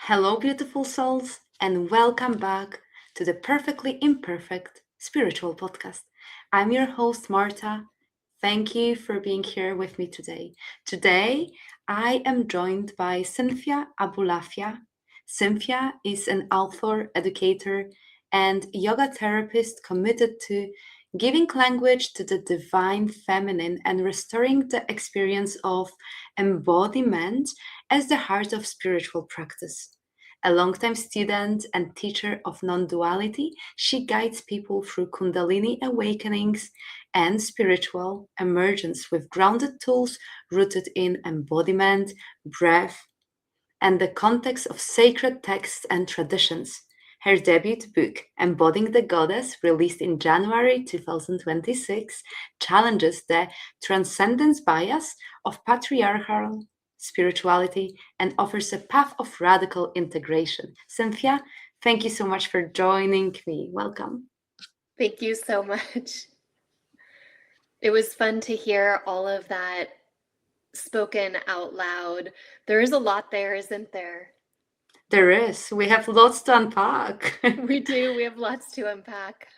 Hello, beautiful souls, and welcome back to the Perfectly Imperfect Spiritual Podcast. I'm your host, Marta. Thank you for being here with me today. Today, I am joined by Cynthia Abulafia. Cynthia is an author, educator, and yoga therapist committed to giving language to the divine feminine and restoring the experience of embodiment as the heart of spiritual practice. A longtime student and teacher of non-duality, she guides people through Kundalini awakenings and spiritual emergence with grounded tools rooted in embodiment, breath, and the context of sacred texts and traditions. Her debut book, Embodying the Goddess, released in January 2026, challenges the transcendence bias of patriarchal spirituality and offers a path of radical integration. Cynthia, thank you so much for joining me. Welcome. Thank you so much. It was fun to hear all of that spoken out loud. There is a lot there, isn't there? There is. We have lots to unpack. We do. We have lots to unpack.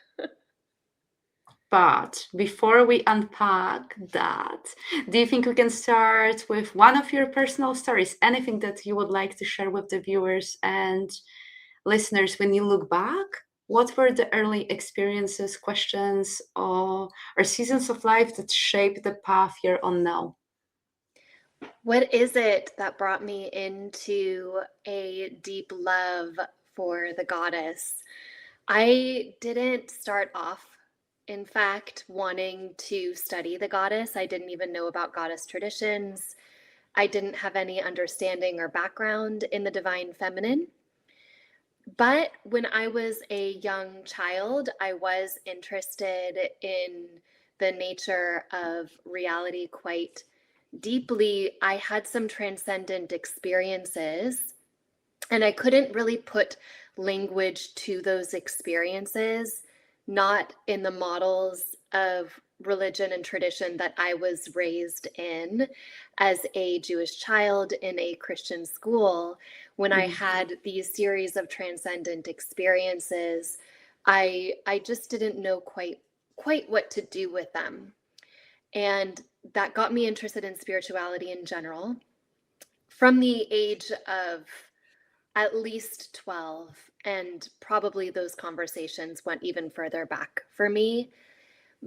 But before we unpack that, do you think we can start with one of your personal stories? Anything that you would like to share with the viewers and listeners when you look back? What were the early experiences, questions, or seasons of life that shaped the path you're on now? What is it that brought me into a deep love for the goddess? I didn't start off, in fact, wanting to study the goddess. I didn't even know about goddess traditions. I didn't have any understanding or background in the divine feminine. But when I was a young child, I was interested in the nature of reality quite deeply. I had some transcendent experiences, and I couldn't really put language to those experiences, not in the models of religion and tradition that I was raised in as a Jewish child in a Christian school. When I Mhm. had these series of transcendent experiences, I just didn't know quite what to do with them. And that got me interested in spirituality in general. From the age of at least 12, and probably those conversations went even further back for me,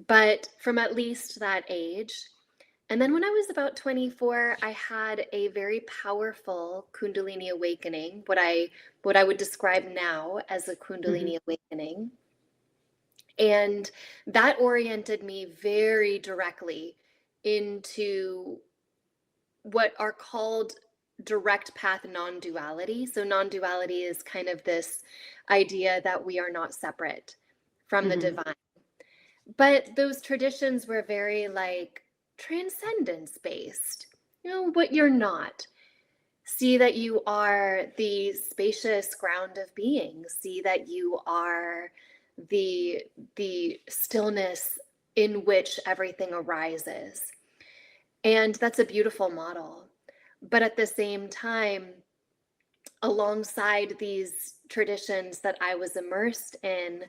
but from at least that age. And then when I was about 24, I had a very powerful Kundalini awakening, what I would describe now as a Mhm. Kundalini awakening. And that oriented me very directly into what are called direct path non-duality. So non-duality is kind of this idea that we are not separate from the Mhm. divine. But those traditions were very like transcendence based. What you're not. See that you are the spacious ground of being. See that you are the the stillness in which everything arises. And that's a beautiful model. But at the same time, alongside these traditions that I was immersed in,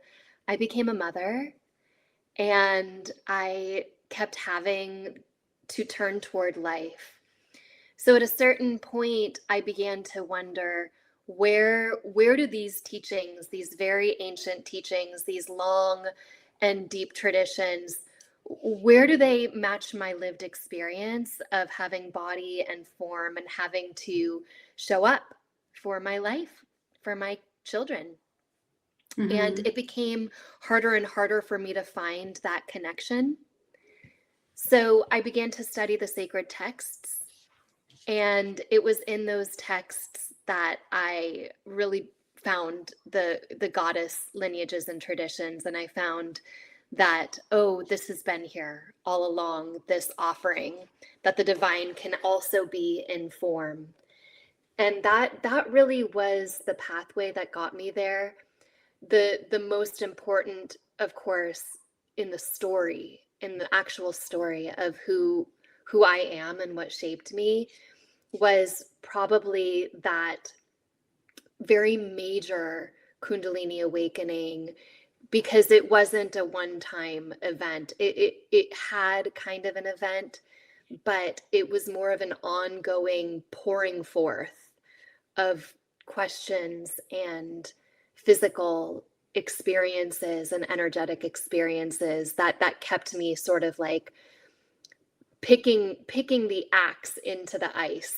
I became a mother, and I kept having to turn toward life. So at a certain point, I began to wonder, where do these teachings, these very ancient teachings, these long and deep traditions, where do they match my lived experience of having body and form and having to show up for my life, for my children? And Mhm. it became harder and harder for me to find that connection. So I began to study the sacred texts, and it was in those texts that I really found the goddess lineages and traditions. And I found that, oh, this has been here all along, this offering that the divine can also be in form. And that really was the pathway that got me there. The most important, of course, in the story, in the actual story of who I am and what shaped me, was probably that very major Kundalini awakening, because it wasn't a one-time event. It had kind of an event, but it was more of an ongoing pouring forth of questions and physical experiences and energetic experiences that kept me sort of like picking the axe into the ice,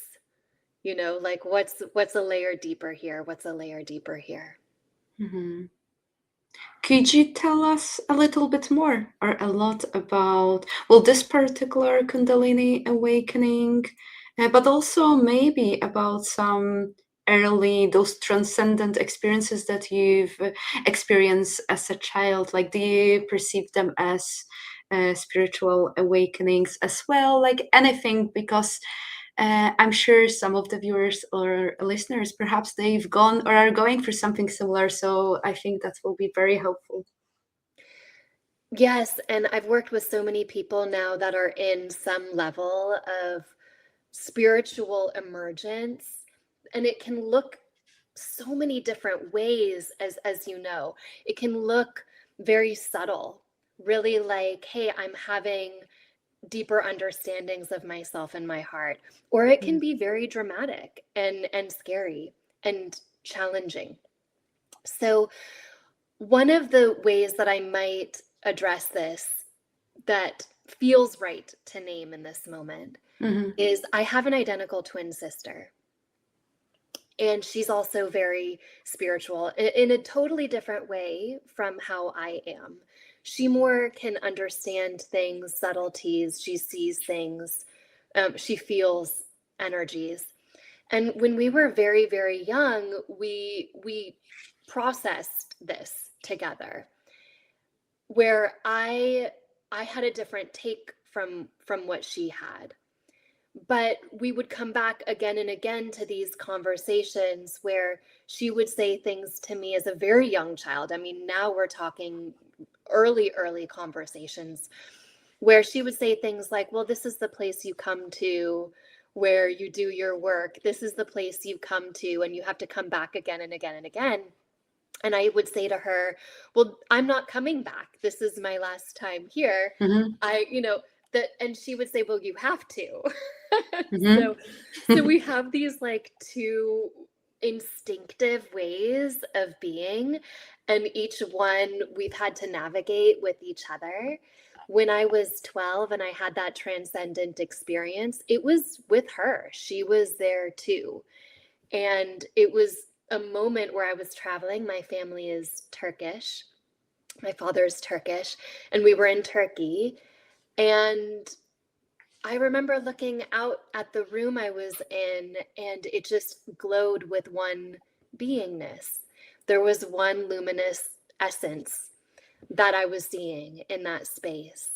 like what's a layer deeper here, what's a layer deeper here. Mm-hmm. Could you tell us a little bit more or a lot about, well, this particular Kundalini awakening, but also maybe about some early, those transcendent experiences that you've experienced as a child? Like, do you perceive them as spiritual awakenings as well? Like anything, because I'm sure some of the viewers or listeners, perhaps they've gone or are going through something similar. So I think that will be very helpful. Yes, and I've worked with so many people now that are in some level of spiritual emergence, and it can look so many different ways, as you know. It can look very subtle, really like, hey, I'm having deeper understandings of myself and my heart, or it can be very dramatic and scary and challenging. So one of the ways that I might address this that feels right to name in this moment is I have an identical twin sister. And she's also very spiritual in a totally different way from how I am. She more can understand things, subtleties. She sees things. She feels energies. And when we were very, very young, we processed this together, where I had a different take from what she had. But we would come back again and again to these conversations where she would say things to me as a very young child. I mean, now we're talking early conversations where she would say things like, well, this is the place you come to where you do your work. This is the place you come to, and you have to come back again and again and again. And I would say to her, well, I'm not coming back. This is my last time here. And she would say, well, you have to. So we have these like two instinctive ways of being, and each one we've had to navigate with each other. When I was 12 and I had that transcendent experience, it was with her. She was there too. And it was a moment where I was traveling. My family is Turkish. My father's Turkish, and we were in Turkey. And I remember looking out at the room I was in, and it just glowed with one beingness. There was one luminous essence that I was seeing in that space.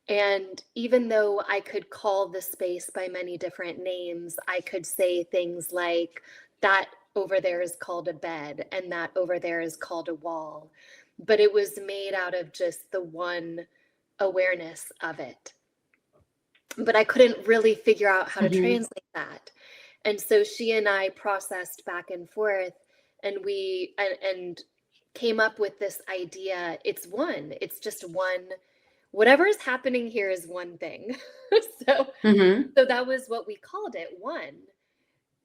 And even though I could call the space by many different names, I could say things like, that over there is called a bed, and that over there is called a wall. But it was made out of just the one awareness of it. But I couldn't really figure out how to translate that. And so she and I processed back and forth, and we came up with this idea. It's one, it's just one. Whatever is happening here is one thing. So that was what we called it, one.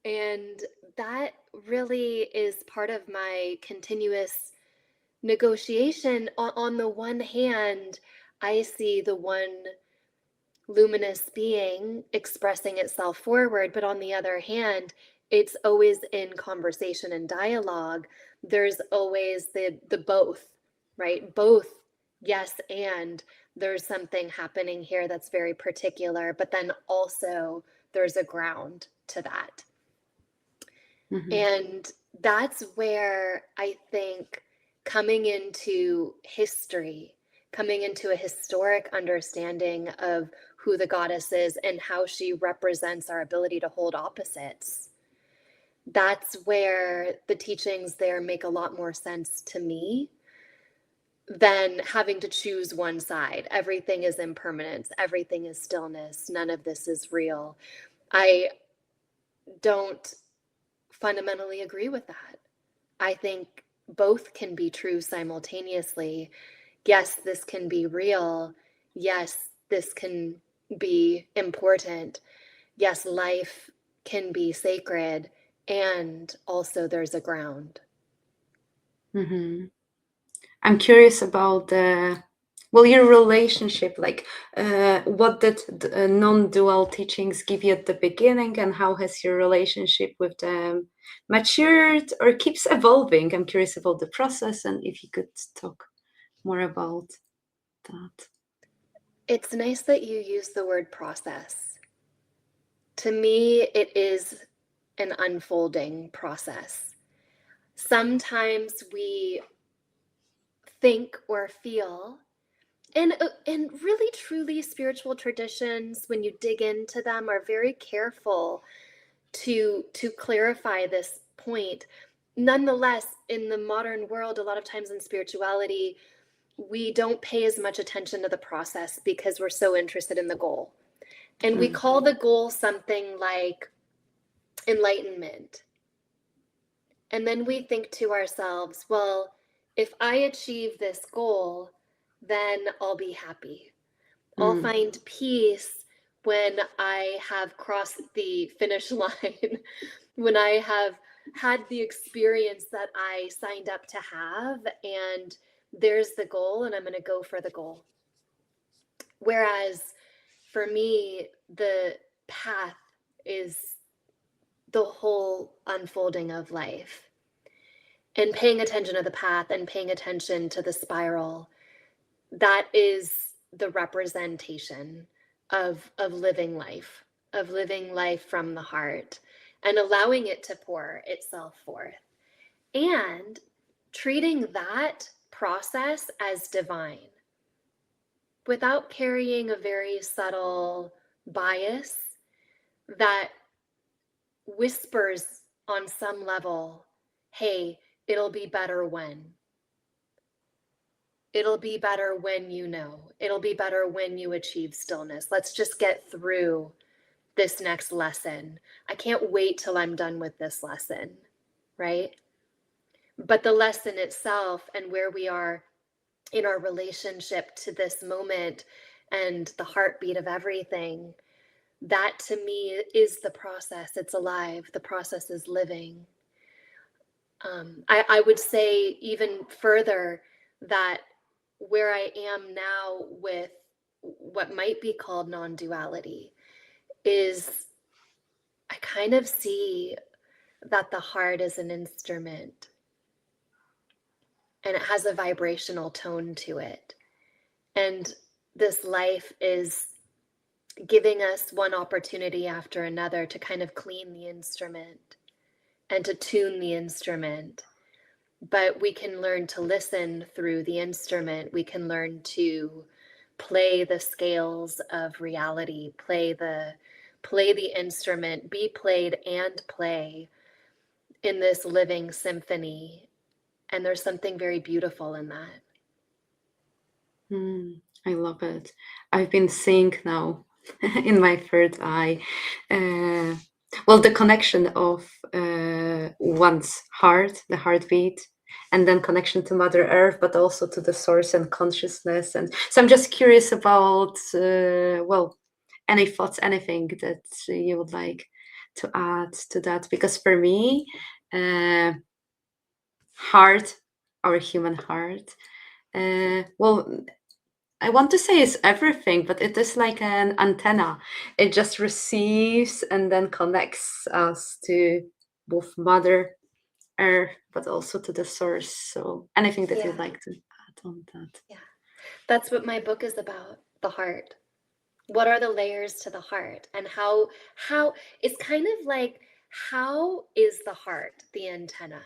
And that really is part of my continuous negotiation. On the one hand, I see the one luminous being expressing itself forward, but on the other hand, it's always in conversation and dialogue. There's always the both, right? Both, yes, and there's something happening here that's very particular, but then also there's a ground to that. And that's where I think coming into history, coming into a historic understanding of who the goddess is and how she represents our ability to hold opposites, that's where the teachings there make a lot more sense to me than having to choose one side. Everything is impermanence. Everything is stillness. None of this is real. I don't fundamentally agree with that. I think both can be true simultaneously. Yes, this can be real. Yes, this can be important. Yes, life can be sacred. And also there's a ground. Mm-hmm. I'm curious about your relationship. Like, what did the non-dual teachings give you at the beginning, and how has your relationship with them matured or keeps evolving? I'm curious about the process, and if you could talk more about that. It's nice that you use the word process. To me, it is an unfolding process. Sometimes we think or feel, and really truly spiritual traditions, when you dig into them, are very careful to clarify this point. Nonetheless, in the modern world, a lot of times in spirituality, we don't pay as much attention to the process because we're so interested in the goal. And we call the goal something like enlightenment. And then we think to ourselves, well, if I achieve this goal, then I'll be happy. I'll find peace when I have crossed the finish line, when I have had the experience that I signed up to have, and there's the goal, and I'm going to go for the goal. Whereas for me, the path is the whole unfolding of life. And paying attention to the path and paying attention to the spiral, that is the representation of living life, from the heart, and allowing it to pour itself forth, and treating that process as divine without carrying a very subtle bias that whispers on some level, hey, it'll be better when. It'll be better when you know. It'll be better when you achieve stillness. Let's just get through this next lesson. I can't wait till I'm done with this lesson, right? But the lesson itself and where we are in our relationship to this moment and the heartbeat of everything, that to me is the process. It's alive. The process is living. I would say even further that where I am now with what might be called non-duality is I kind of see that the heart is an instrument and it has a vibrational tone to it. And this life is giving us one opportunity after another to kind of clean the instrument and to tune the instrument. But we can learn to listen through the instrument. We can learn to play the scales of reality, play the instrument, be played and play in this living symphony. And there's something very beautiful in that. I love it. I've been seeing now in my third eye, the connection of one's heart, the heartbeat, and then connection to Mother Earth, but also to the source and consciousness. And so I'm just curious about, any thoughts, anything that you would like to add to that? Because for me, heart, our human heart, I want to say it's everything, but it is like an antenna. It just receives and then connects us to both Mother Earth, but also to the source. So anything that you'd like to add on that? Yeah. That's what my book is about, the heart. What are the layers to the heart? And how it's kind of like, how is the heart the antenna?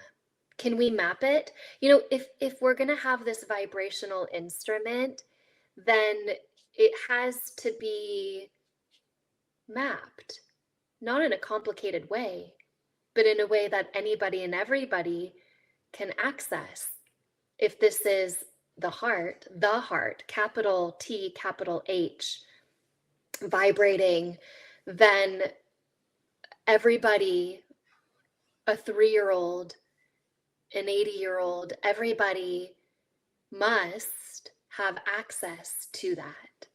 Can we map it? You know, if we're going to have this vibrational instrument, then it has to be mapped, not in a complicated way, but in a way that anybody and everybody can access. If this is the heart, capital T, capital H, vibrating, then everybody, a 3-year-old, an 80-year-old, everybody must have access to that.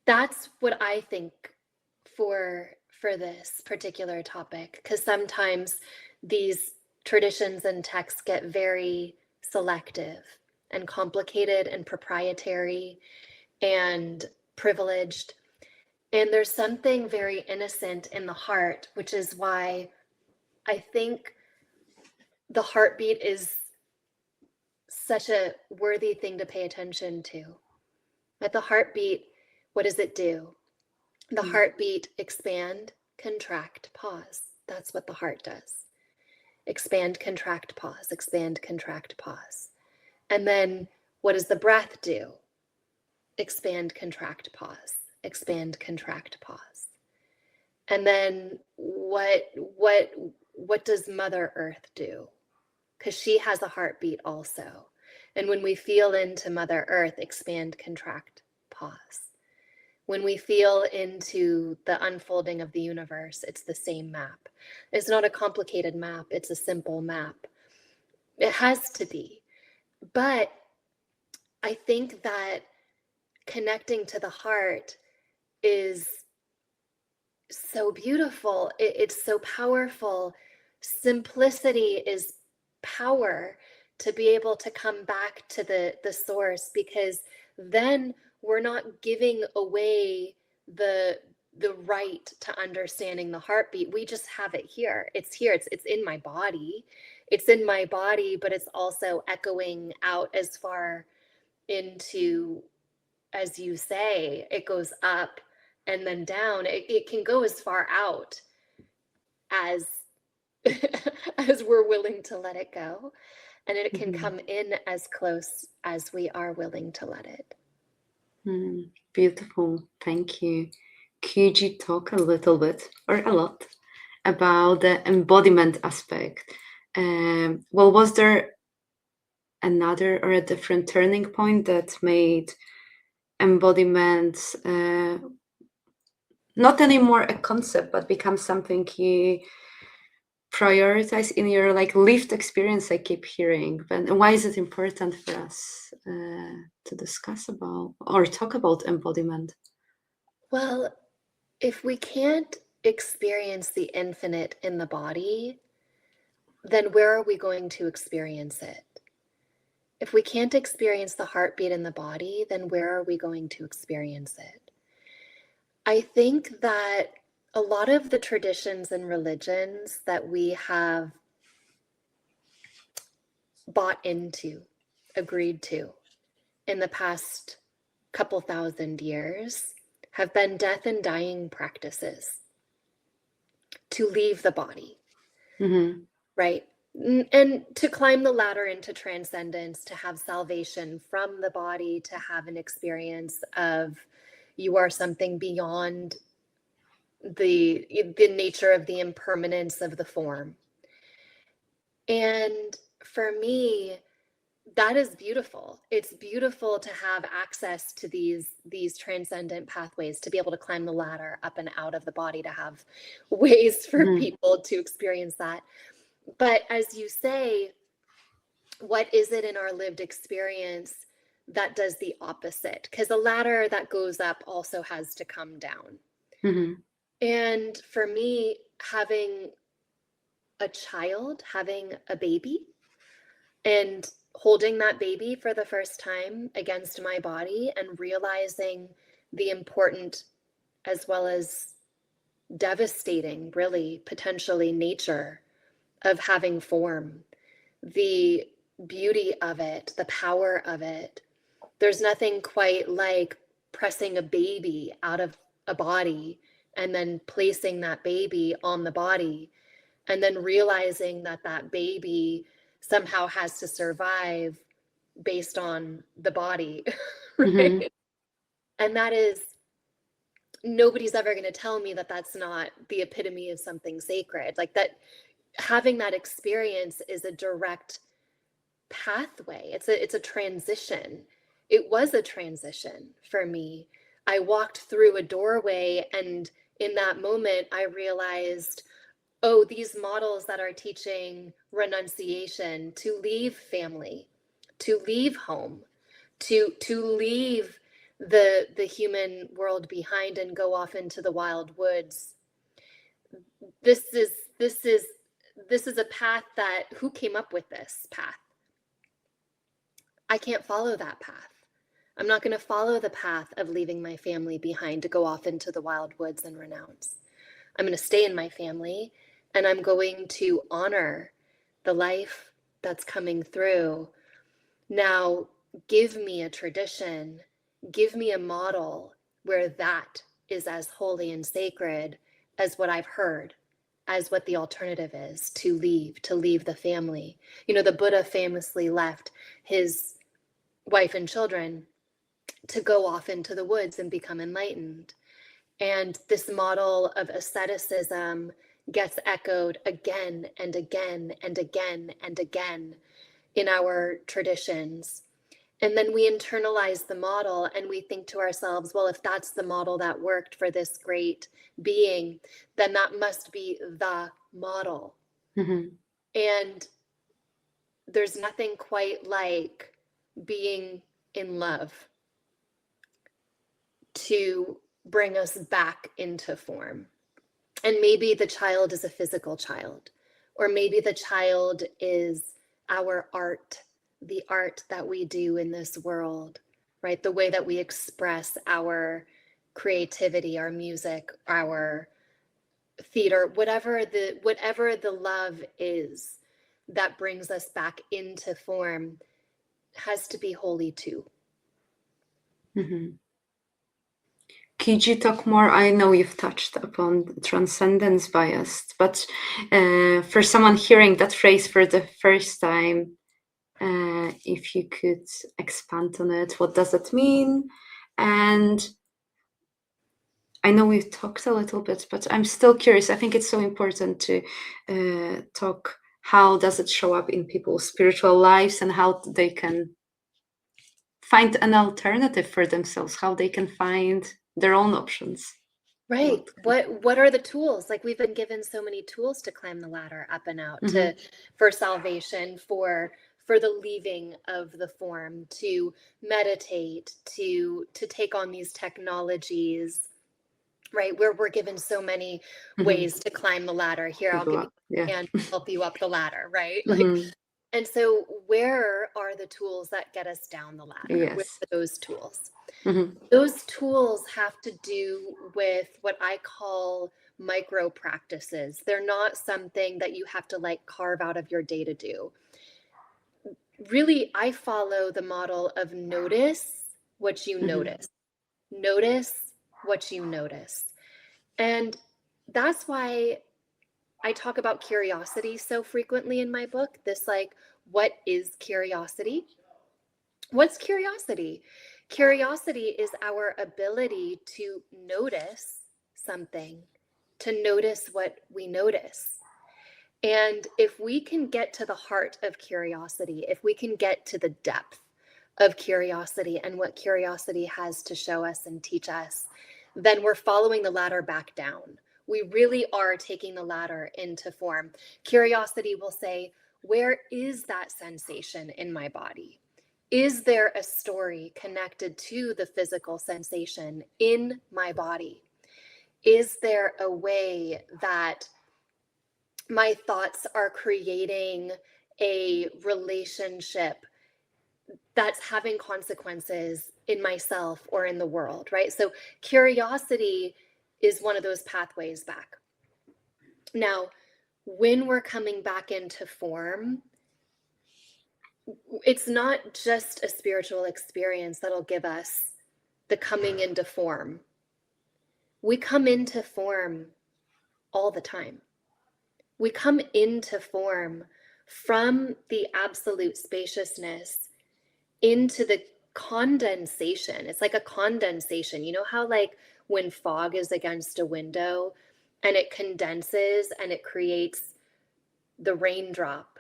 That's what I think for this particular topic, because sometimes these traditions and texts get very selective and complicated and proprietary and privileged. And there's something very innocent in the heart, which is why I think the heartbeat is such a worthy thing to pay attention to. At the heartbeat, what does it do? The heartbeat, expand, contract, pause. That's what the heart does. Expand, contract, pause, expand, contract, pause. And then what does the breath do? Expand, contract, pause, expand, contract, pause. And then what does Mother Earth do? Because she has a heartbeat also. And when we feel into Mother Earth, expand, contract, pause. When we feel into the unfolding of the universe, it's the same map. It's not a complicated map, it's a simple map. It has to be. But I think that connecting to the heart is so beautiful. It's so powerful. Simplicity is power, to be able to come back to the source, because then we're not giving away the right to understanding the heartbeat. We just have it here. It's here. It's in my body. It's in my body, but it's also echoing out as far into, as you say, it goes up and then down. It can go as far out as as we're willing to let it go. And it can come in as close as we are willing to let it. Beautiful. Thank you. Could you talk a little bit, or a lot, about the embodiment aspect? Well, was there another or a different turning point that made embodiment not anymore a concept, but become something you prioritize in your lived experience? I keep hearing, and why is it important for us to discuss about or talk about embodiment? Well, if we can't experience the infinite in the body, then where are we going to experience it? If we can't experience the heartbeat in the body, then where are we going to experience it? I think that a lot of the traditions and religions that we have bought into, agreed to in the past couple thousand years have been death and dying practices to leave the body, right? And to climb the ladder into transcendence, to have salvation from the body, to have an experience of you are something beyond the nature of the impermanence of the form. And for me, that is beautiful. It's beautiful to have access to these transcendent pathways, to be able to climb the ladder up and out of the body, to have ways for people to experience that. But as you say, what is it in our lived experience that does the opposite? Because the ladder that goes up also has to come down. And for me, having a child, having a baby, and holding that baby for the first time against my body, and realizing the important as well as devastating, really, potentially, nature of having form, the beauty of it, the power of it. There's nothing quite like pressing a baby out of a body and then placing that baby on the body, and then realizing that that baby somehow has to survive based on the body, right? And that is, nobody's ever going to tell me that that's not the epitome of something sacred. Like that, having that experience is a direct pathway. It's a transition. It was a transition for me. I walked through a doorway, and in that moment I realized, oh, these models that are teaching renunciation, to leave family, to leave home, to leave the human world behind and go off into the wild woods. This is a path that, who came up with this path? I can't follow that path. I'm not going to follow the path of leaving my family behind to go off into the wild woods and renounce. I'm going to stay in my family, and I'm going to honor the life that's coming through. Now, give me a tradition, give me a model where that is as holy and sacred as what I've heard, as what the alternative is, to leave the family. You know, the Buddha famously left his wife and children to go off into the woods and become enlightened. And this model of asceticism gets echoed again and again and again and again in our traditions. And then we internalize the model and we think to ourselves, well, if that's the model that worked for this great being, then that must be the model. Mm-hmm. And there's nothing quite like being in love to bring us back into form. And maybe the child is a physical child, or maybe the child is our art, the art that we do in this world, right? The way that we express our creativity, our music, our theater, whatever the love is that brings us back into form, has to be holy too. Mm-hmm. Could you talk more? I know you've touched upon transcendence bias, but for someone hearing that phrase for the first time, if you could expand on it, what does it mean? And I know we've talked a little bit, but I'm still curious. I think it's so important to talk, how does it show up in people's spiritual lives and how they can find an alternative for themselves, how they can find their own options. Right. What are the tools? Like, we've been given so many tools to climb the ladder up and out, Mm-hmm. for salvation, for the leaving of the form, to meditate, to take on these technologies, right? Where we're given so many ways to climb the ladder. Here, I'll give you a hand, help you up the ladder, right? Like, and so where are the tools that get us down the ladder? Yes. Where are those tools? Mm-hmm. Those tools have to do with what I call micro practices. They're not something that you have to like carve out of your day to do. Really, I follow the model of notice what you notice. Notice what you notice. And that's why I talk about curiosity so frequently in my book. This, like, what is curiosity? What's curiosity? Curiosity is our ability to notice something, to notice what we notice. And if we can get to the heart of curiosity, if we can get to the depth of curiosity and what curiosity has to show us and teach us, then we're following the ladder back down. We really are taking the ladder into form. Curiosity will say, where is that sensation in my body? Is there a story connected to the physical sensation in my body? Is there a way that my thoughts are creating a relationship that's having consequences in myself or in the world, right? So curiosity is one of those pathways back. Now, when we're coming back into form, it's not just a spiritual experience that'll give us the coming into form. We come into form all the time. We come into form from the absolute spaciousness into the condensation. It's like a condensation. You know how, like, when fog is against a window and it condenses and it creates the raindrop,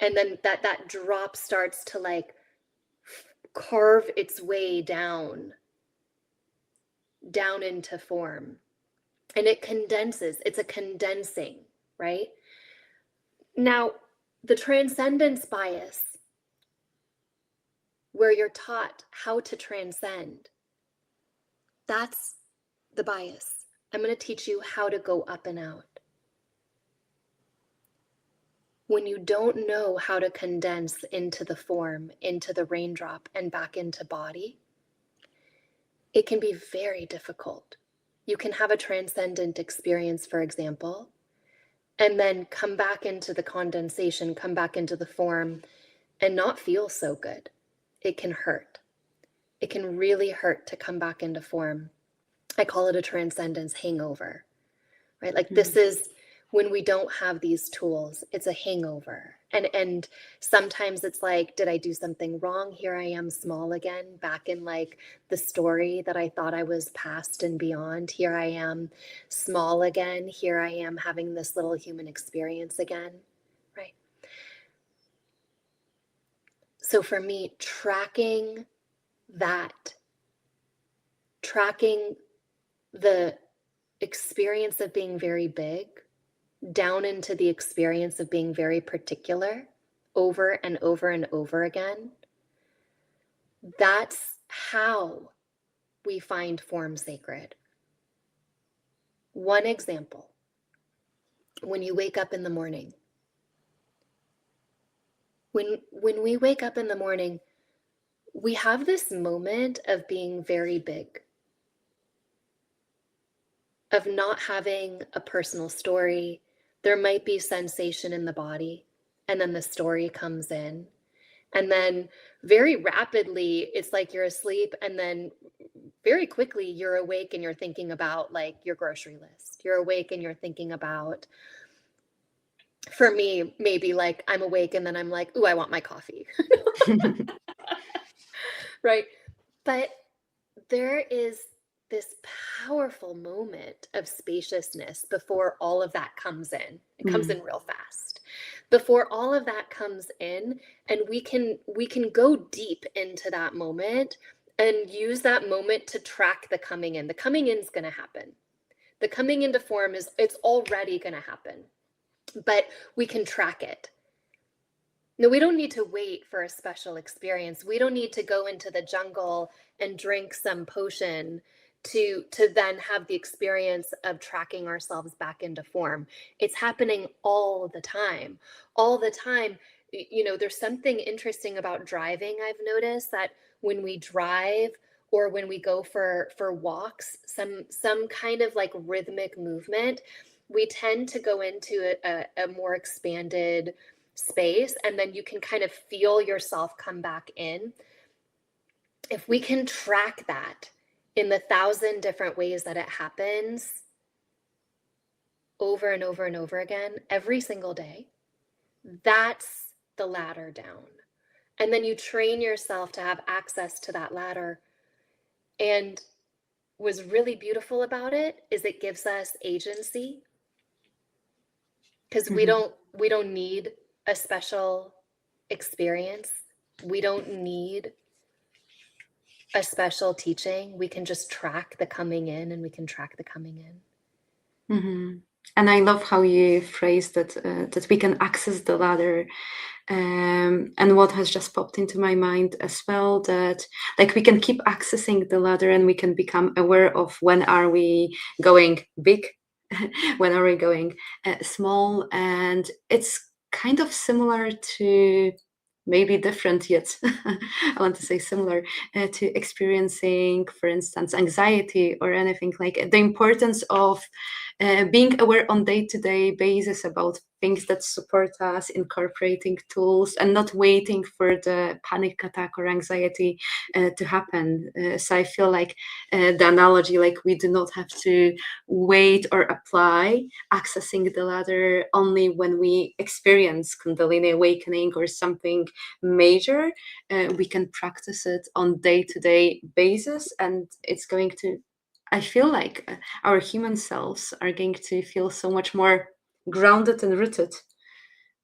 and then that drop starts to like carve its way down into form, and it condenses. It's a condensing. right? Now, the transcendence bias, where you're taught how to transcend, that's the bias. I'm going to teach you how to go up and out. When you don't know how to condense into the form, into the raindrop, and back into body, it can be very difficult. You can have a transcendent experience, for example, and then come back into the condensation, come back into the form, and not feel so good. It can hurt. It can really hurt to come back into form. I call it a transcendence hangover, right? Like this is when we don't have these tools, it's a hangover. And sometimes it's like, did I do something wrong? Here I am small again, back in like the story that I thought I was past and beyond. Here I am small again. Here I am having this little human experience again, right? So for me, tracking the experience of being very big down into the experience of being very particular over and over and over again, that's how we find form sacred. One example, when you wake up in the morning. When we wake up in the morning, we have this moment of being very big, of not having a personal story. There might be sensation in the body, and then the story comes in. And then very rapidly, it's like you're asleep, and then very quickly you're awake and you're thinking about like your grocery list. You're awake and you're thinking about, for me, maybe like I'm awake and then I'm like, ooh, I want my coffee. Right? But there is this powerful moment of spaciousness before all of that comes in. It comes in real fast. Before all of that comes in, and we can go deep into that moment and use that moment to track the coming in. The coming in is going to happen. The coming into form it's already going to happen, but we can track it. No, we don't need to wait for a special experience. We don't need to go into the jungle and drink some potion to then have the experience of tracking ourselves back into form. It's happening all the time. All the time. You know, there's something interesting about driving. I've noticed that when we drive or when we go for walks, some kind of like rhythmic movement, we tend to go into a more expanded space, and then you can kind of feel yourself come back in. If we can track that in the 1,000 different ways that it happens over and over and over again, every single day, that's the ladder down. And then you train yourself to have access to that ladder. And what's really beautiful about it is it gives us agency, because we don't need a special experience. We don't need a special teaching. We can just track the coming in, and we can track the coming in. And I love how you phrased that, that we can access the ladder. And what has just popped into my mind as well, that like we can keep accessing the ladder, and we can become aware of when are we going big, when are we going small. And it's kind of similar to, maybe different yet, I want to say similar, to experiencing, for instance, anxiety or anything, like the importance of being aware on day-to-day basis about things that support us, incorporating tools, and not waiting for the panic attack or anxiety to happen. So I feel like the analogy, like we do not have to wait or apply accessing the ladder only when we experience Kundalini awakening or something major. We can practice it on day-to-day basis, and it's going to, I feel like our human selves are going to feel so much more grounded and rooted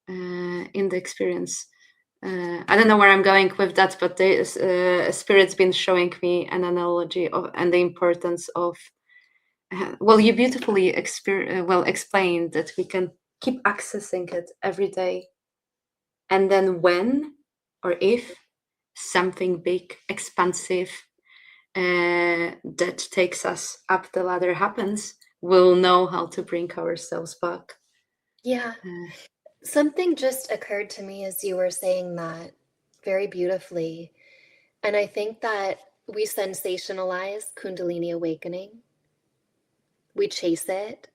in the experience. I don't know where I'm going with that, but the Spirit's been showing me an analogy of, and the importance of, well, you beautifully explained that we can keep accessing it every day. And then when or if something big, expansive, that takes us up the ladder happens, we'll know how to bring ourselves back. Yeah. Uh, Something just occurred to me as you were saying that very beautifully. And I think that we sensationalize Kundalini awakening. We chase it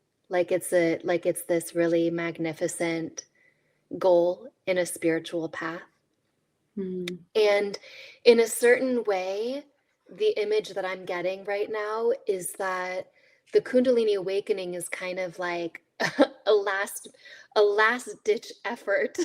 like it's this really magnificent goal in a spiritual path. mm, And in a certain way, the image that I'm getting right now is that the Kundalini awakening is kind of like a last a last ditch effort,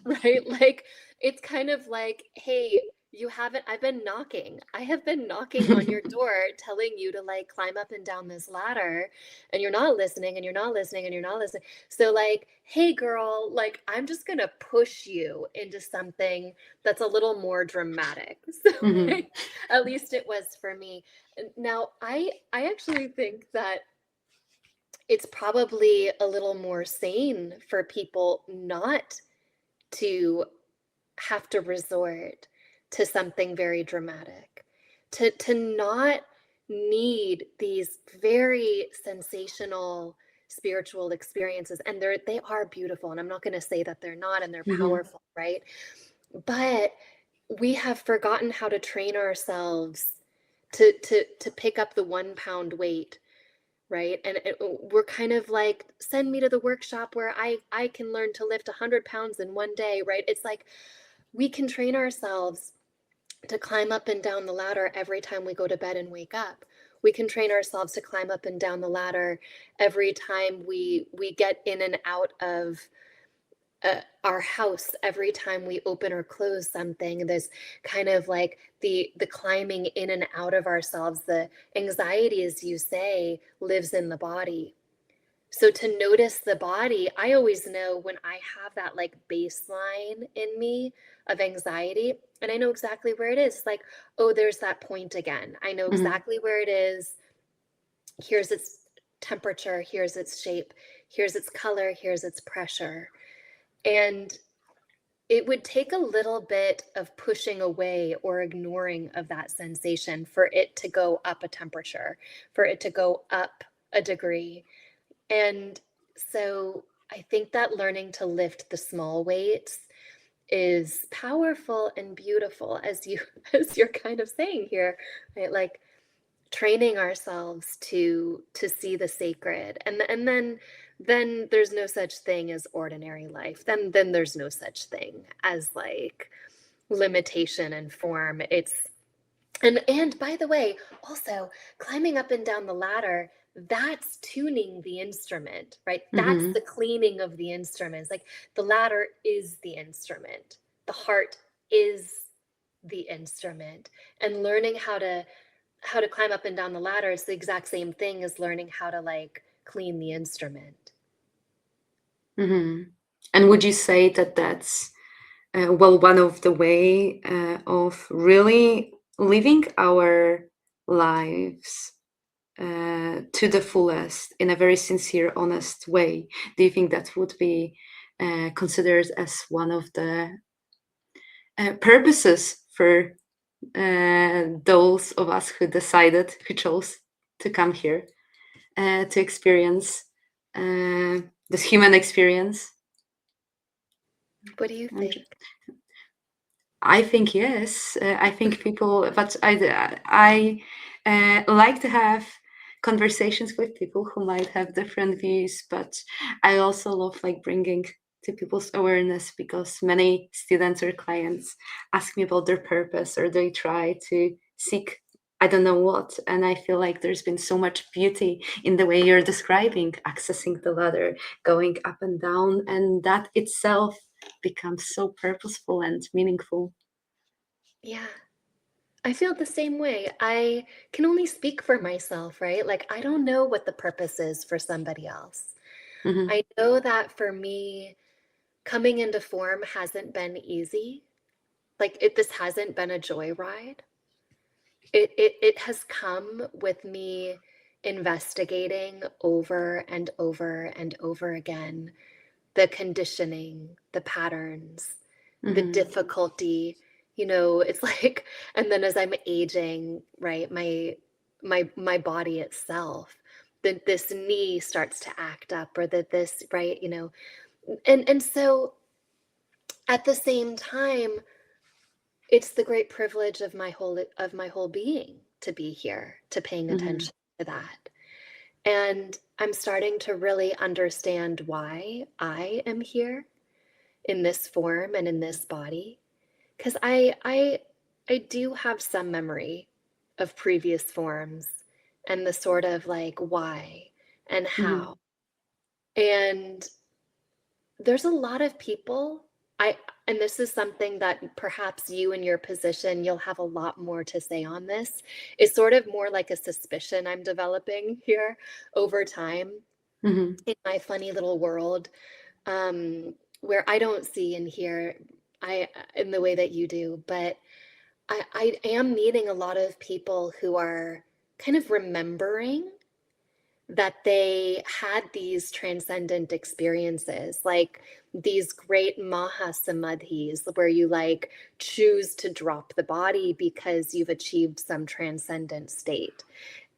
right? Like it's kind of like, hey, you haven't, I've been knocking. I have been knocking on your door telling you to like climb up and down this ladder, and you're not listening and you're not listening and you're not listening. So like, hey girl, like I'm just gonna push you into something that's a little more dramatic. So mhm, like, at least it was for me. Now, I actually think that it's probably a little more sane for people not to have to resort to something very dramatic, to not need these very sensational spiritual experiences. And they are beautiful, and I'm not going to say that they're not, and they're mhm, powerful, right? But we have forgotten how to train ourselves to pick up the 1 pound weight, right? And we're kind of like, send me to the workshop where I can learn to lift 100 pounds in one day, right? It's like we can train ourselves to climb up and down the ladder every time we go to bed and wake up. We can train ourselves to climb up and down the ladder every time we get in and out of our house, every time we open or close something. There's kind of like the climbing in and out of ourselves. The anxiety, as you say, lives in the body. So to notice the body, I always know when I have that like baseline in me of anxiety, and I know exactly where it is. It's like, oh, there's that point again. I know mhm, exactly where it is. Here's its temperature, here's its shape, here's its color, here's its pressure. And it would take a little bit of pushing away or ignoring of that sensation for it to go up a temperature, for it to go up a degree. And so I think that learning to lift the small weights is powerful and beautiful, as you as you're kind of saying here, right? Like training ourselves to see the sacred, and then there's no such thing as ordinary life. Then there's no such thing as like limitation and form. It's and by the way, also climbing up and down the ladder, that's tuning the instrument, right? That's the mhm, cleaning of the instruments. Like the ladder is the instrument. The heart is the instrument. And learning how to climb up and down the ladder is the exact same thing as learning how to like clean the instrument. mhm. And would you say that that's well, one of the way of really living our lives to the fullest in a very sincere, honest way? Do you think that would be considered as one of the purposes for those of us who chose to come here to experience this human experience? What do you And think? I think yes. I think people, but I like to have conversations with people who might have different views. But I also love like bringing to people's awareness, because many students or clients ask me about their purpose, or they try to seek I don't know what, and I feel like there's been so much beauty in the way you're describing accessing the ladder, going up and down, and that itself becomes so purposeful and meaningful. Yeah. I feel the same way. I can only speak for myself, right? Like, I don't know what the purpose is for somebody else. Hmm. I know that for me, coming into form hasn't been easy. Like, this hasn't been a joyride. It has come with me investigating over and over and over again the conditioning, the patterns, the Mm-hmm. difficulty, you know, it's like, and then as I'm aging, right, my body itself, that this knee starts to act up, or that this, right, you know, and so at the same time, it's the great privilege of my whole being to be here, to paying Mm-hmm. attention to that. And I'm starting to really understand why I am here in this form and in this body, because I do have some memory of previous forms and the sort of like why and Mm-hmm. how. And there's a lot of people, and this is something that perhaps you in your position, you'll have a lot more to say on this. It's sort of more like a suspicion I'm developing here over time Mm-hmm. in my funny little world, where I don't see and hear I in the way that you do, but I am meeting a lot of people who are kind of remembering that they had these transcendent experiences, like these great mahasamadhis, where you like choose to drop the body because you've achieved some transcendent state.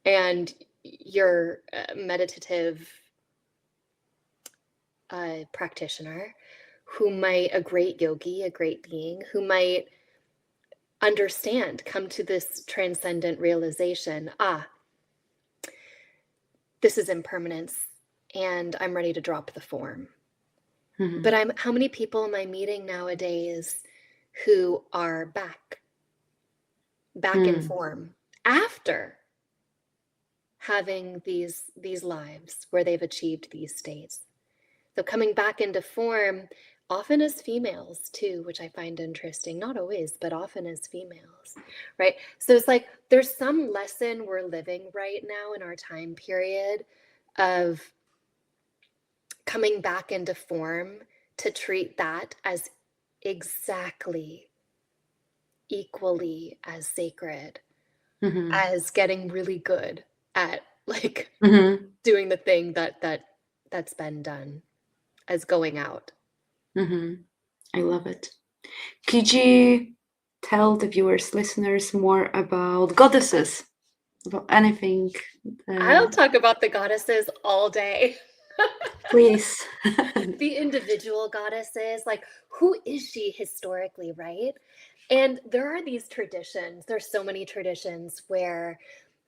And your meditative practitioner, who might, a great yogi, a great being, who might understand, come to this transcendent realization, this is impermanence and I'm ready to drop the form. Mm-hmm. But how many people am I meeting nowadays who are back in Mm-hmm. form after having these lives where they've achieved these states? So coming back into form, often as females too, which I find interesting, not always, but often as females, right? So it's like there's some lesson we're living right now in our time period of coming back into form to treat that as exactly equally as sacred Mm-hmm. as getting really good at like Mm-hmm. doing the thing that's been done, as going out. Mm-hmm. I love it. Could you tell the viewers, listeners, more about goddesses? About anything? I'll Uh, talk about the goddesses all day. please. The individual goddesses, like who is she historically, right? And there are these traditions, there's so many traditions where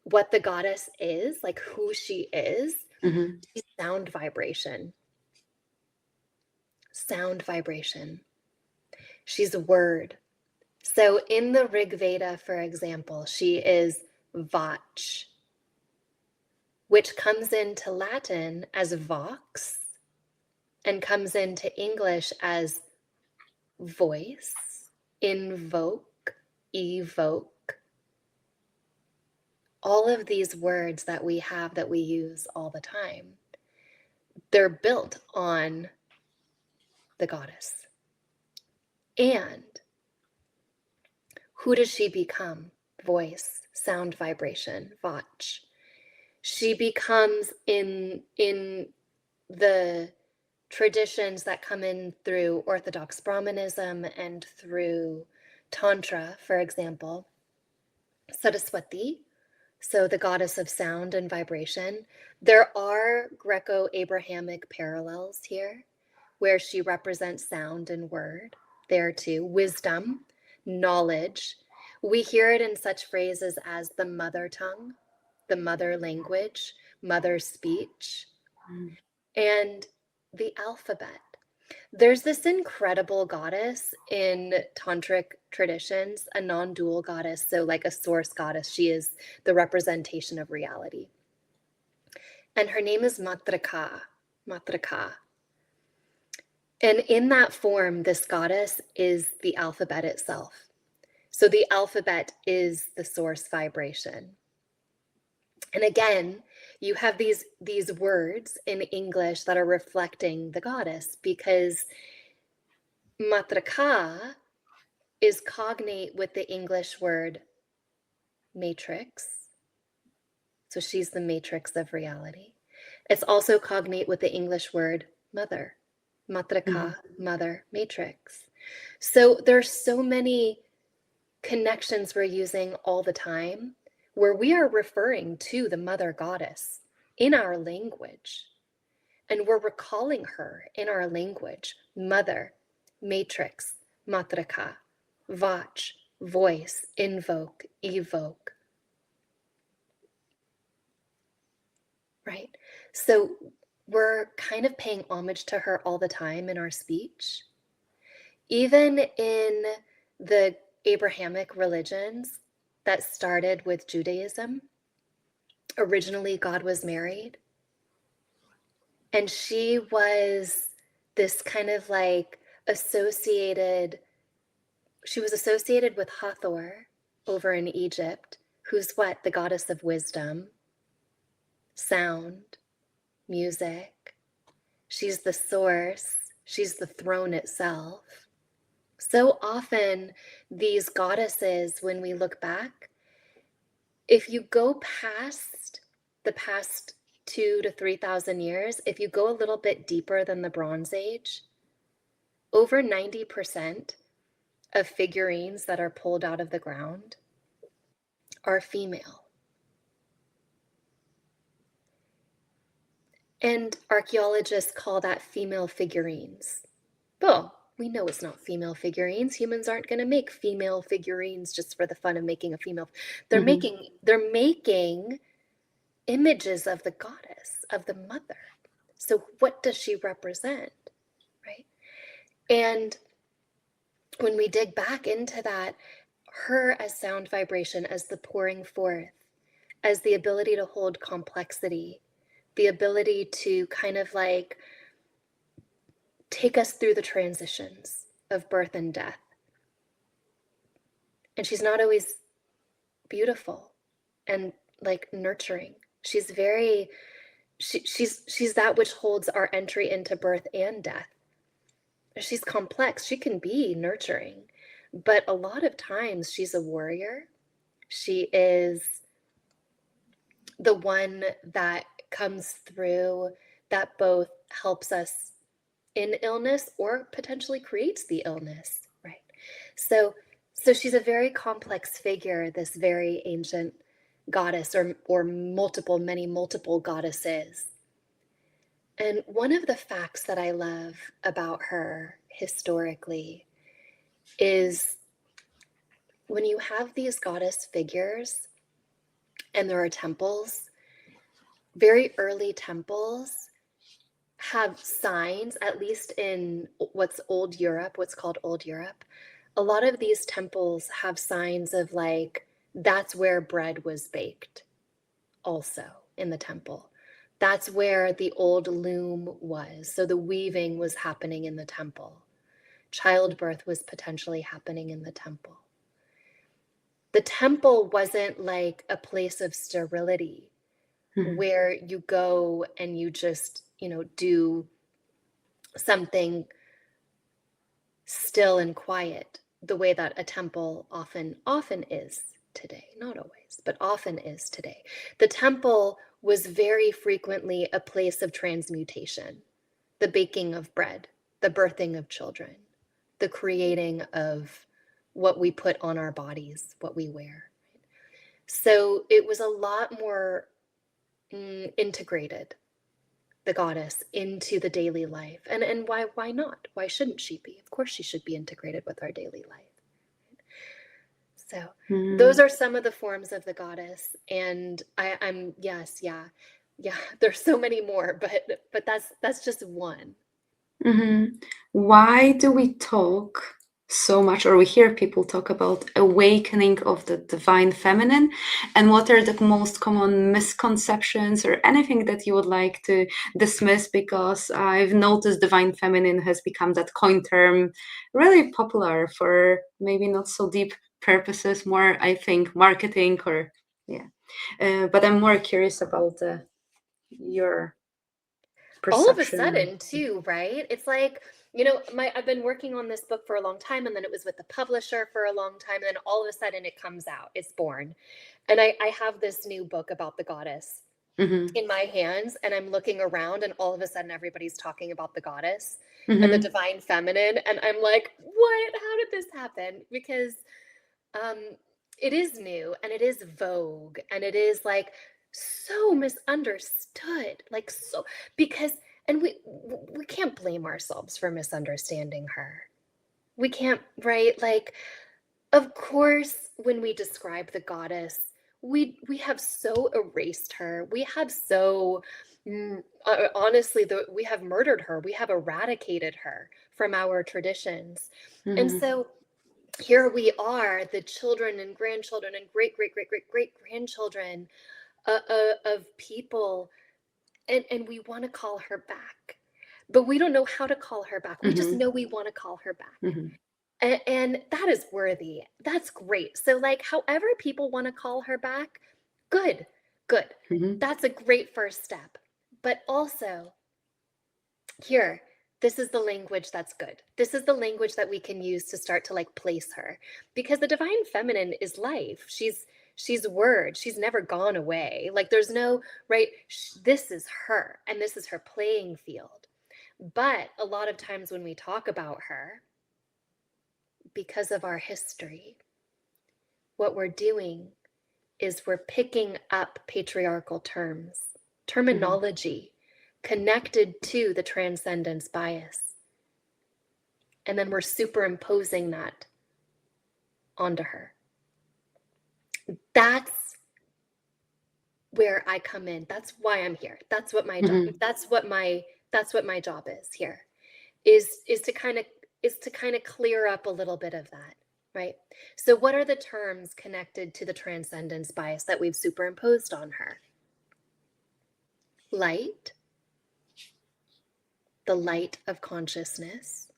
what the goddess is, like who she is, Mm-hmm. she's sound vibration. Sound vibration. She's a word. So in the Rig Veda, for example, she is Vach, which comes into Latin as vox and comes into English as voice, invoke, evoke. All of these words that we have that we use all the time, they're built on the goddess. And who does she become? Voice, sound vibration, vach. She becomes in the traditions that come in through Orthodox Brahmanism and through Tantra, for example, Saraswati, so the goddess of sound and vibration. There are Greco-Abrahamic parallels here where she represents sound and word there too, wisdom, knowledge. We hear it in such phrases as the mother tongue, the mother language, mother speech, and the alphabet. There's this incredible goddess in tantric traditions, a non-dual goddess, so like a source goddess. She is the representation of reality. And her name is Matraka. Matraka. And in that form, this goddess is the alphabet itself. So the alphabet is the source vibration. And again, you have these words in English that are reflecting the goddess, because Matraka is cognate with the English word matrix. So she's the matrix of reality. It's also cognate with the English word mother. Matrika, mother, matrix. So there's so many connections we're using all the time where we are referring to the mother goddess in our language. And we're recalling her in our language: mother, matrix, matrika, vach, voice, invoke, evoke. Right? So we're kind of paying homage to her all the time in our speech. Even in the Abrahamic religions that started with Judaism, originally God was married. And she was this kind of like she was associated with Hathor over in Egypt, who's what? The goddess of wisdom, sound, music. She's the source. She's the throne itself. So often these goddesses, when we look back, if you go past the past 2,000 to 3,000 years, if you go a little bit deeper than the Bronze Age, over 90% of figurines that are pulled out of the ground are female. And archaeologists call that female figurines. Well, we know it's not female figurines. Humans aren't going to make female figurines just for the fun of making a female. They're making images of the goddess, of the mother. So what does she represent, right? And when we dig back into that, her as sound vibration, as the pouring forth, as the ability to hold complexity, the ability to kind of like take us through the transitions of birth and death. And she's not always beautiful and like nurturing. She's very, she's that which holds our entry into birth and death. She's complex. She can be nurturing, but a lot of times she's a warrior. She is the one that comes through, that both helps us in illness or potentially creates the illness, right? So she's a very complex figure, this very ancient goddess, or many multiple goddesses. And one of the facts that I love about her historically is when you have these goddess figures and there are temples, very early temples have signs, at least in what's called Old Europe. A lot of these temples have signs of like, that's where bread was baked also in the temple. That's where the old loom was. So the weaving was happening in the temple. Childbirth was potentially happening in the temple. The temple wasn't like a place of sterility where you go and you just, do something still and quiet the way that a temple often is today. Not always, but often is today. The temple was very frequently a place of transmutation, the baking of bread, the birthing of children, the creating of what we put on our bodies, what we wear. So it was a lot more integrated, the goddess, into the daily life. And why not? Why shouldn't she be? Of course she should be integrated with our daily life. So those are some of the forms of the goddess. And I'm yes, yeah. There's so many more, but that's just one. Why do we talk so much, or we hear people talk about awakening of the divine feminine, and what are the most common misconceptions or anything that you would like to dismiss? Because I've noticed divine feminine has become that coin term, really popular for maybe not so deep purposes, more I think marketing or but I'm more curious about your perception. All of a sudden too, right? It's like, I've been working on this book for a long time, and then it was with the publisher for a long time, and then all of a sudden it comes out, it's born. And I have this new book about the goddess in my hands, and I'm looking around, and all of a sudden everybody's talking about the goddess. and the Mm-hmm. divine feminine. And I'm like, what? How did this happen? Because it is new and it is vogue and it is like so misunderstood, like so, because, and we can't blame ourselves for misunderstanding her. We can't, right? Like, of course, when we describe the goddess, we have so erased her. We have so, honestly, we have murdered her. We have eradicated her from our traditions. And Mm-hmm. so here we are, the children and grandchildren and great, great, great, great, great grandchildren of people, and we want to call her back. But we don't know how to call her back. We just Mm-hmm. know we want to call her back. Mm-hmm. And that is worthy. That's great. So, like, however people want to call her back, good, good. Mm-hmm. That's a great first step. But also, here, this is the language that's good. This is the language that we can use to start to like place her, because the divine feminine is life. She's word. She's never gone away. Like, there's no, right? This is her, and this is her playing field. But a lot of times when we talk about her, because of our history, what we're doing is we're picking up patriarchal terms, terminology connected to the transcendence bias. And then we're superimposing that onto her. That's where I come in. That's why I'm here. That's what my job, Mm-hmm. that's what my job is here, is to kind of clear up a little bit of that, right? So what are the terms connected to the transcendence bias that we've superimposed on her? Light, the light of consciousness,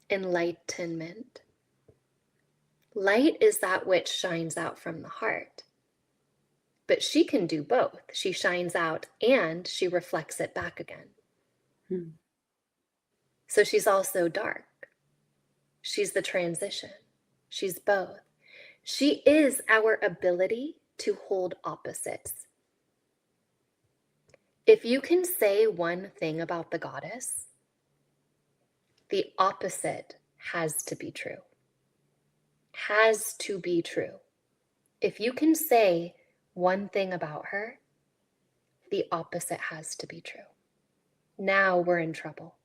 enlightenment. Light is that which shines out from the heart. But she can do both. She shines out and she reflects it back again. Mm-hmm. So she's also dark. She's the transition. She's both. She is our ability to hold opposites. If you can say one thing about the goddess, the opposite has to be true. Has to be true. If you can say one thing about her, the opposite has to be true. Now we're in trouble.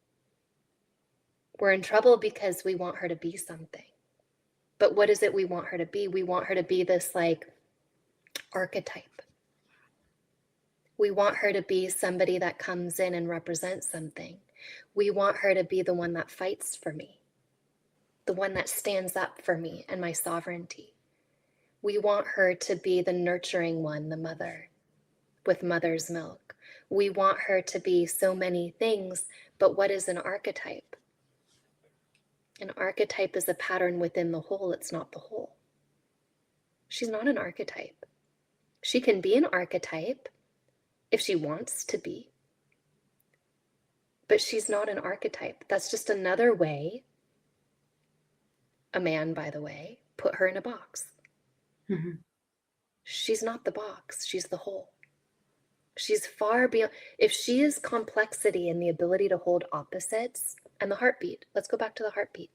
We're in trouble because we want her to be something. But what is it we want her to be? We want her to be this like archetype. We want her to be somebody that comes in and represents something. We want her to be the one that fights for me, the one that stands up for me and my sovereignty. We want her to be the nurturing one, the mother with mother's milk. We want her to be so many things, but what is an archetype? An archetype is a pattern within the whole. It's not the whole. She's not an archetype. She can be an archetype if she wants to be, but she's not an archetype. That's just another way, a man, by the way, put her in a box. Mm-hmm. She's not the box. She's the whole. She's far beyond. If she is complexity and the ability to hold opposites and the heartbeat, let's go back to the heartbeat.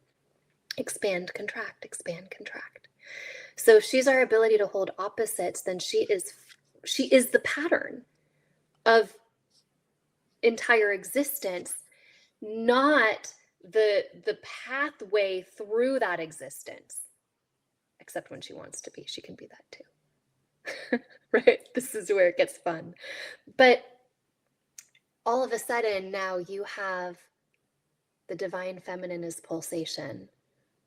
Expand, contract, expand, contract. So if she's our ability to hold opposites, then she is the pattern of entire existence, not the pathway through that existence. Except when she wants to be, she can be that too. Right? This is where it gets fun. But all of a sudden now you have the divine feminine is pulsation.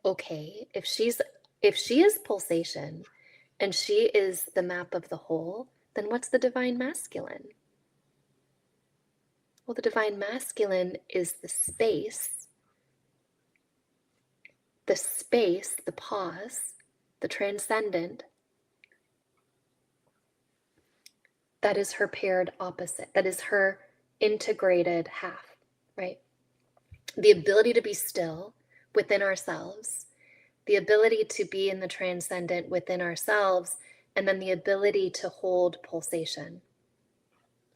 Okay, if she is pulsation and she is the map of the whole, then what's the divine masculine? Well, the divine masculine is the space, the pause, the transcendent. That is her paired opposite. That is her integrated half, right? The ability to be still within ourselves, the ability to be in the transcendent within ourselves, and then the ability to hold pulsation.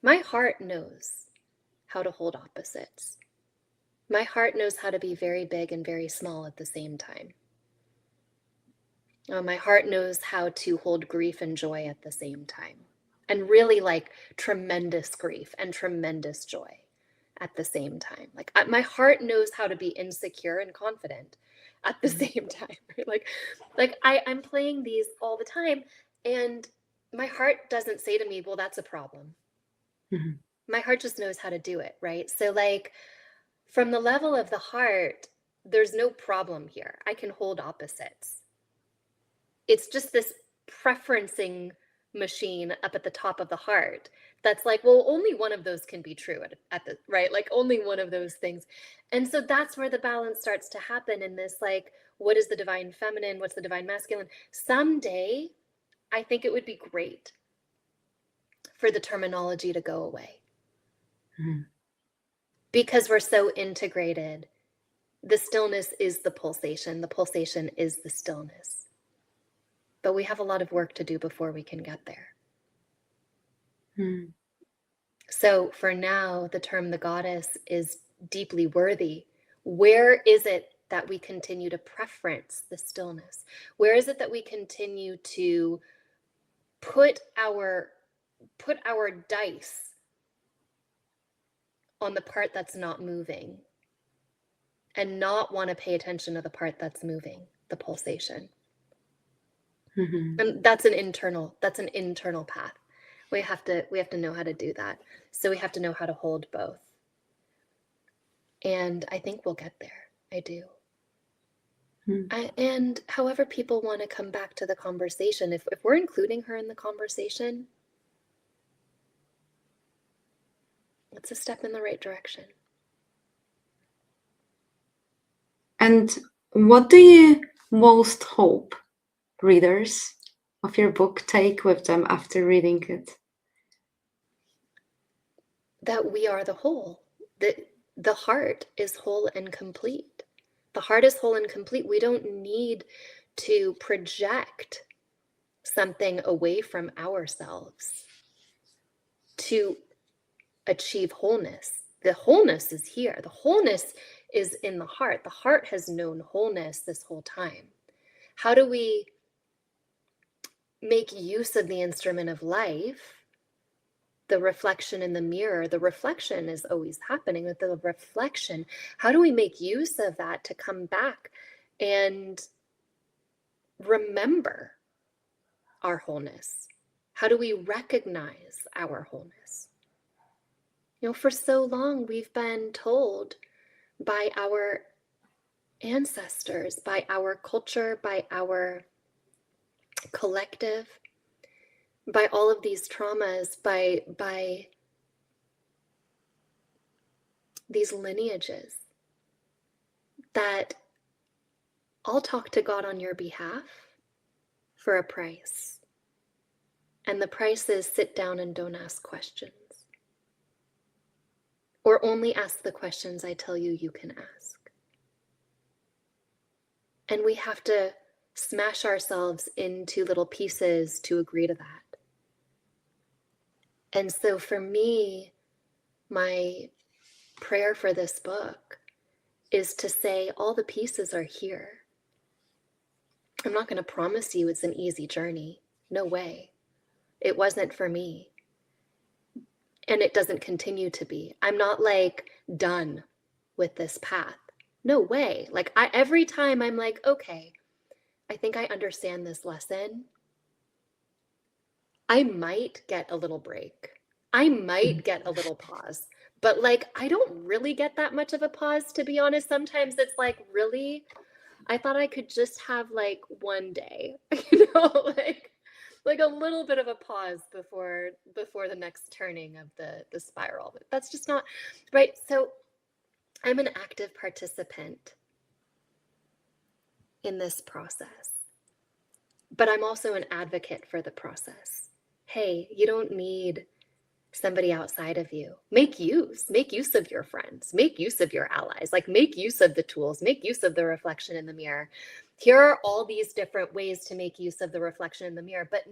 My heart knows how to hold opposites. My heart knows how to be very big and very small at the same time. My heart knows how to hold grief and joy at the same time. And really like tremendous grief and tremendous joy at the same time. Like my heart knows how to be insecure and confident at the same time. Right? Like I'm playing these all the time, and my heart doesn't say to me, well, that's a problem. Mm-hmm. My heart just knows how to do it, right? So like from the level of the heart, there's no problem here. I can hold opposites. It's just this preferencing machine up at the top of the heart that's like, well, only one of those can be true at the right, like only one of those things. And so that's where the balance starts to happen in this, like, what is the divine feminine, what's the divine masculine? Someday I think it would be great for the terminology to go away. Mm-hmm. Because we're so integrated. The stillness is the pulsation is the stillness. But we have a lot of work to do before we can get there. Mm-hmm. So for now, the term the goddess is deeply worthy. Where is it that we continue to preference the stillness? Where is it that we continue to put our dice on the part that's not moving and not want to pay attention to the part that's moving, the pulsation? Mm-hmm. And that's an internal path. We have to know how to do that. So we have to know how to hold both. And I think we'll get there. I do. And however people want to come back to the conversation, if we're including her in the conversation, it's a step in the right direction. And what do you most hope readers of your book take with them after reading it? That we are the whole. That the heart is whole and complete. The heart is whole and complete. We don't need to project something away from ourselves to achieve wholeness. The wholeness is here. The wholeness is in the heart. The heart has known wholeness this whole time. How do we make use of the instrument of life? The reflection in the mirror, the reflection is always happening with the reflection. How do we make use of that to come back and remember our wholeness? How do we recognize our wholeness? You know, for so long we've been told by our ancestors, by our culture, by our collective, by all of these traumas, by these lineages, that I'll talk to God on your behalf for a price. And the price is sit down and don't ask questions. Or only ask the questions I tell you can ask. And we have to smash ourselves into little pieces to agree to that. And so for me, my prayer for this book is to say all the pieces are here. I'm not going to promise you it's an easy journey. No way. It wasn't for me. And it doesn't continue to be. I'm not like done with this path. No way. Like every time I'm like, okay, I think I understand this lesson. I might get a little break. I might get a little pause. But like, I don't really get that much of a pause, to be honest. Sometimes it's like, really? I thought I could just have like one day, you know, like a little bit of a pause before the next turning of the spiral. But that's just not right. So I'm an active participant in this process, but I'm also an advocate for the process. Hey, you don't need somebody outside of you. Make use of your friends, make use of your allies, like make use of the tools, make use of the reflection in the mirror. Here are all these different ways to make use of the reflection in the mirror, but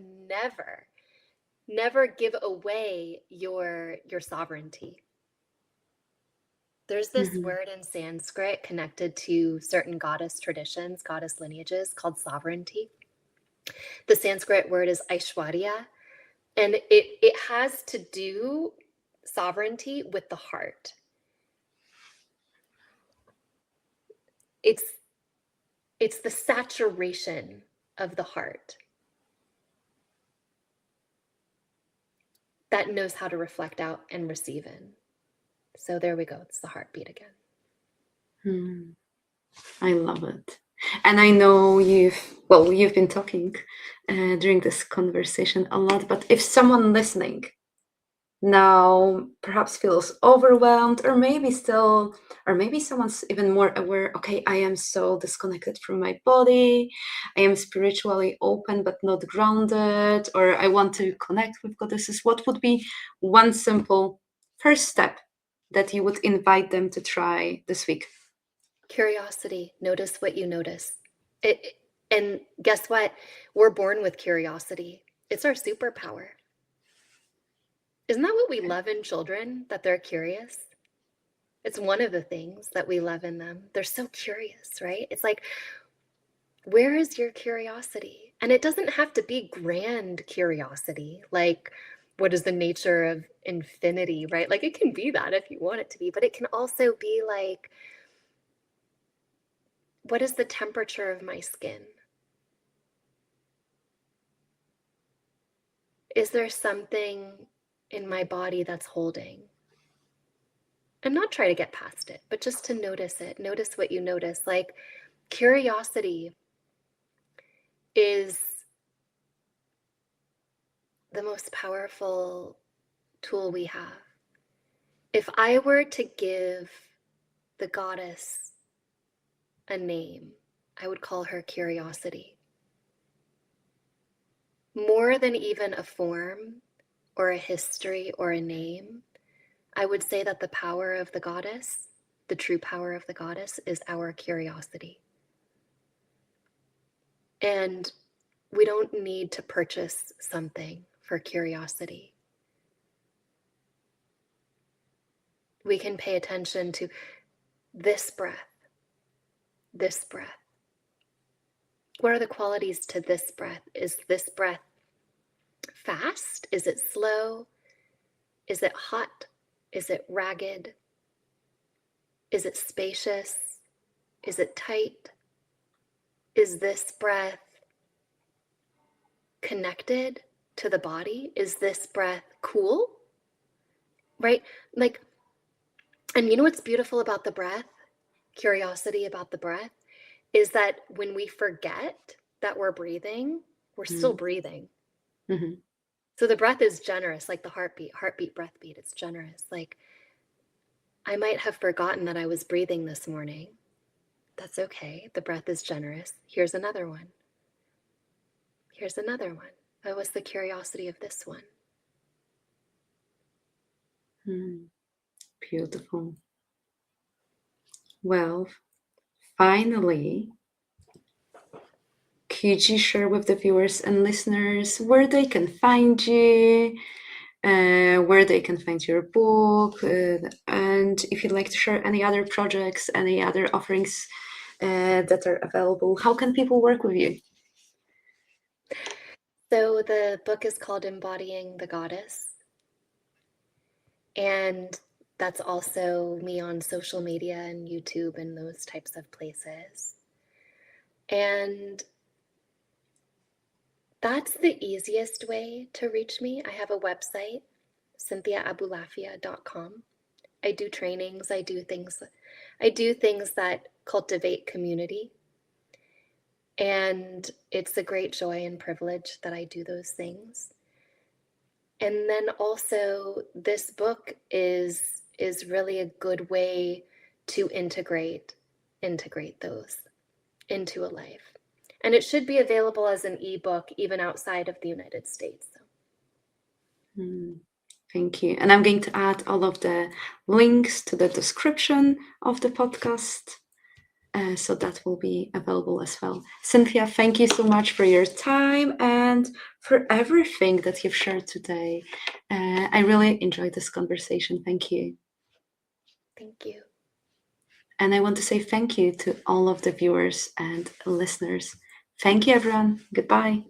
never give away your sovereignty. There's this Mm-hmm. word in Sanskrit connected to certain goddess traditions, goddess lineages, called sovereignty. The Sanskrit word is Aishwarya, and it has to do sovereignty with the heart. It's the saturation of the heart that knows how to reflect out and receive in. So there we go. It's the heartbeat again. I love it. And I know you've been talking during this conversation a lot, but if someone listening now perhaps feels overwhelmed, or maybe someone's even more aware, okay, I am so disconnected from my body, I am spiritually open but not grounded, or I want to connect with goddesses, what would be one simple first step that you would invite them to try this week? Curiosity. Notice what you notice. And guess what? We're born with curiosity. It's our superpower. Isn't that what we love in children, that they're curious? It's one of the things that we love in them. They're so curious, right? It's like, where is your curiosity? And it doesn't have to be grand curiosity, like what is the nature of infinity, right? Like it can be that if you want it to be, but it can also be like, what is the temperature of my skin? Is there something in my body that's holding? And not try to get past it, but just to notice it. Notice what you notice. Like curiosity is the most powerful tool we have. If I were to give the goddess a name, I would call her curiosity. More than even a form or a history or a name, I would say that the power of the goddess, the true power of the goddess, is our curiosity. And we don't need to purchase something for curiosity. We can pay attention to this breath, this breath. What are the qualities to this breath? Is this breath fast? Is it slow? Is it hot? Is it ragged? Is it spacious? Is it tight? Is this breath connected to the body? Is this breath cool? Right? Like, and you know what's beautiful about the breath? Curiosity about the breath is that when we forget that we're breathing, we're still breathing. Mm-hmm. So the breath is generous, like the heartbeat, breath beat, it's generous. Like I might have forgotten that I was breathing this morning. That's okay. The breath is generous. Here's another one. Here's another one. What was the curiosity of this one? Beautiful. Well, finally, could you share with the viewers and listeners where they can find you, where they can find your book, and if you'd like to share any other projects, any other offerings that are available, how can people work with you? So the book is called Embodying the Goddess. And that's also me on social media and YouTube and those types of places. And that's the easiest way to reach me. I have a website, cynthiaabulafia.com. I do trainings, I do things that cultivate community. And it's a great joy and privilege that I do those things. And then also this book is really a good way to integrate those into a life. And it should be available as an ebook even outside of the United States. Thank you. And I'm going to add all of the links to the description of the podcast. So that will be available as well. Cynthia, thank you so much for your time and for everything that you've shared today. I really enjoyed this conversation. Thank you. Thank you. And I want to say thank you to all of the viewers and listeners. Thank you, everyone. Goodbye.